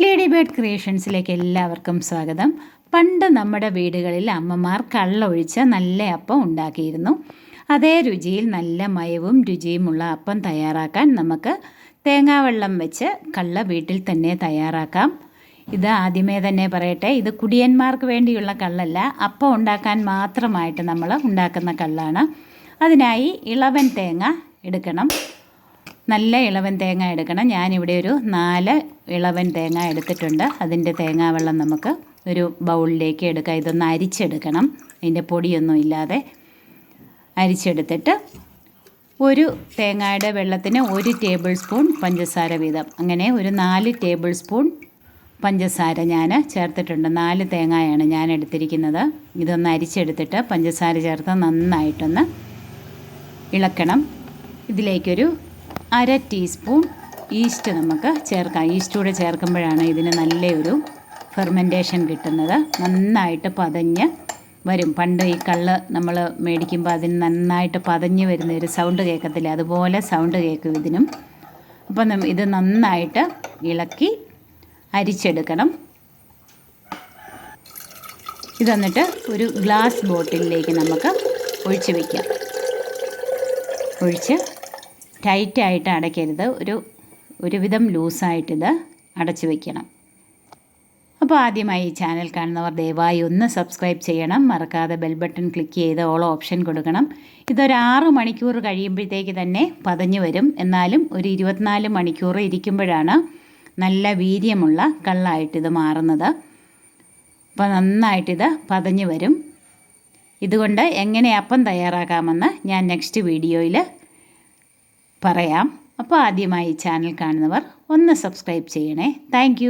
Lady bird ക്രിയേഷൻസിലേക്ക് എല്ലാവർക്കും സ്വാഗതം. പണ്ട് നമ്മുടെ വീടുകളിൽ അമ്മമാർ കള്ള ഒഴിച്ച നല്ല അപ്പം ഉണ്ടാക്കിയിരുന്നു. അതേ രുചിയിൽ നല്ല മയവും രുചിയുമുള്ള അപ്പം തയ്യാറാക്കാൻ നമുക്ക് തേങ്ങാവെള്ളം വെച്ച് കള്ള വീട്ടിൽ തന്നെ തയ്യാറാക്കാം. ഇത് ആദ്യമേ തന്നെ പറയട്ടെ, ഇത് കുടിയന്മാർക്ക് വേണ്ടിയുള്ള കള്ളല്ല, അപ്പം ഉണ്ടാക്കാൻ മാത്രമായിട്ട് നമ്മൾ ഉണ്ടാക്കുന്ന കള്ളാണ്. അതിനായി ഇളവൻ തേങ്ങ എടുക്കണം. നല്ല ഇളവൻ തേങ്ങ എടുക്കണം. ഞാനിവിടെ ഒരു 4 ഇളവൻ തേങ്ങ എടുത്തിട്ടുണ്ട്. അതിൻ്റെ തേങ്ങാവെള്ളം നമുക്ക് ഒരു ബൗളിലേക്ക് എടുക്കാം. ഇതൊന്ന് അരിച്ചെടുക്കണം, അതിൻ്റെ പൊടിയൊന്നും ഇല്ലാതെ അരിച്ചെടുത്തിട്ട് ഒരു തേങ്ങയുടെ വെള്ളത്തിന് 1 ടേബിൾ സ്പൂൺ പഞ്ചസാര വീതം, അങ്ങനെ ഒരു 4 ടേബിൾ സ്പൂൺ പഞ്ചസാര ഞാൻ ചേർത്തിട്ടുണ്ട്. 4 തേങ്ങയാണ് ഞാൻ എടുത്തിരിക്കുന്നത്. ഇതൊന്ന് അരിച്ചെടുത്തിട്ട് പഞ്ചസാര ചേർത്ത് നന്നായിട്ടൊന്ന് ഇളക്കണം. ഇതിലേക്കൊരു 1/2 ടീസ്പൂൺ ഈസ്റ്റ് നമുക്ക് ചേർക്കാം. ഈസ്റ്റ് കൂടെ ചേർക്കുമ്പോഴാണ് ഇതിന് നല്ലൊരു ഫെർമെൻറ്റേഷൻ കിട്ടുന്നത്. നന്നായിട്ട് പതഞ്ഞ് വരും. പണ്ട് ഈ കള്ള് നമ്മൾ മേടിക്കുമ്പോൾ അതിന് നന്നായിട്ട് പതഞ്ഞ് വരുന്ന ഒരു സൗണ്ട് കേൾക്കത്തില്ല, അതുപോലെ സൗണ്ട് കേൾക്കും ഇതിനും. അപ്പം ഇത് നന്നായിട്ട് ഇളക്കി അരിച്ചെടുക്കണം. ഇതെന്നിട്ട് ഒരു ഗ്ലാസ് ബോട്ടിലിലേക്ക് നമുക്ക് ഒഴിച്ച് വയ്ക്കാം. ഒഴിച്ച് ടൈറ്റായിട്ട് അടയ്ക്കരുത്, ഒരുവിധം ലൂസായിട്ടിത് അടച്ചു വയ്ക്കണം. അപ്പോൾ ആദ്യമായി ഈ ചാനൽ കാണുന്നവർ ദയവായി ഒന്ന് സബ്സ്ക്രൈബ് ചെയ്യണം. മറക്കാതെ ബെൽ ബട്ടൺ ക്ലിക്ക് ചെയ്ത് ഓൾ ഓപ്ഷൻ കൊടുക്കണം. ഇതൊരു 6 മണിക്കൂർ കഴിയുമ്പോഴത്തേക്ക് തന്നെ പതഞ്ഞു വരും. എന്നാലും ഒരു 24 മണിക്കൂർ ഇരിക്കുമ്പോഴാണ് നല്ല വീര്യമുള്ള കള്ളായിട്ടിത് മാറുന്നത്. അപ്പോൾ നന്നായിട്ടിത് പതഞ്ഞു വരും. ഇതുകൊണ്ട് എങ്ങനെ അപ്പം തയ്യാറാക്കാമെന്ന് ഞാൻ നെക്സ്റ്റ് വീഡിയോയിൽ പറയാം. അപ്പോൾ ആദ്യമായി ചാനൽ കാണുന്നവർ ഒന്ന് സബ്സ്ക്രൈബ് ചെയ്യണേ. താങ്ക്